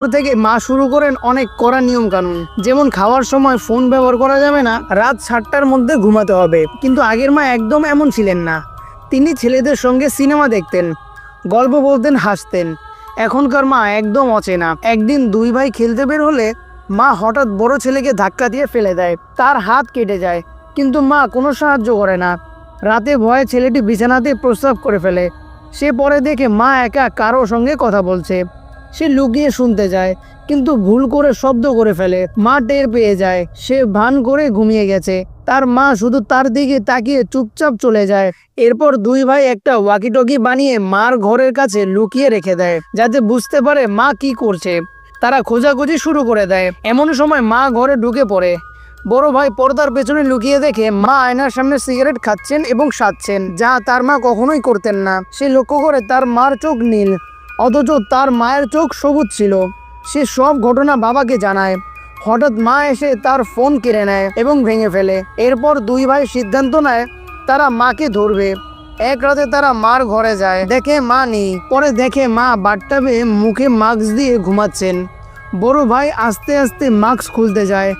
থেকে মা শুরু করেন অনেক কড়া নিয়ম কানুন, যেমন খাওয়ার সময় ফোন ব্যবহার করা যাবে না, রাত 7টার মধ্যে ঘুমাতে হবে। কিন্তু আগের মা একদম এমন ছিলেন না। তিনি ছেলেদের সঙ্গে সিনেমা দেখতেন, গল্প বলতেন, হাসতেন। এখনকার মা একদম অচেনা। একদিন দুই ভাই খেলতে বের হলে মা হঠাৎ বড় ছেলেকে ধাক্কা দিয়ে ফেলে দেয়, তার হাত কেটে যায়। কিন্তু মা কোনো সাহায্য করে না। রাতে ভয়ে ছেলেটি বিছানাতে প্রস্রাব করে ফেলে। সে পরে দেখে মা একা কারো সঙ্গে কথা বলছে। সে লুকিয়ে শুনতে যায়, কিন্তু ভুল করে শব্দ করে ফেলে। মা টের পেয়ে যায়, সে ভান করে ঘুমিয়ে গেছে। তার মা শুধু তার দিকে তাকিয়ে চুপচাপ চলে যায়। এরপর দুই ভাই একটা ওয়াকিটকি বানিয়ে মার ঘরের কাছে লুকিয়ে রেখে দেয়, যাতে বুঝতে পারে মা কি করছে। তারা খোঁজাখুঁজি শুরু করে দেয়। এমন সময় মা ঘরে ঢুকে পড়ে। বড় ভাই পর্দার পেছনে লুকিয়ে দেখে মা আয়নার সামনে সিগারেট খাচ্ছেন এবং সাজছেন, যা তার মা কখনোই করতেন না। সে লক্ষ্য করে তার মার চোখ নীল, অথচ তার মায়ের চোখ সবুজ ছিল। সে সব ঘটনা বাবাকে জানায়। হঠাৎ মা এসে তার ফোন কেড়ে নেয় এবং ভেঙে ফেলে। এরপর দুই ভাই সিদ্ধান্ত নেয় তারা মাকে ধরবে। এক রাতে তারা মার ঘরে যায়, দেখে মা নেই। পরে দেখে মা বাথটাবে মুখে মাস্ক দিয়ে ঘুমাচ্ছেন। বড় ভাই আস্তে আস্তে মাস্ক খুলতে যায়।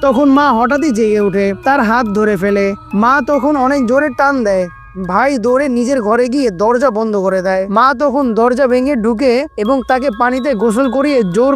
তখন মা হঠাৎই জেগে ওঠে, তার হাত ধরে ফেলে। মা তখন অনেক জোরে টান দেয়। ভাই দৌড়ে নিজের ঘরে গিয়ে দরজা বন্ধ করে দেয়। মা তখন দরজা ভেঙে ঢুকে এবং তাকে পানিতে গোসল করিয়ে জোর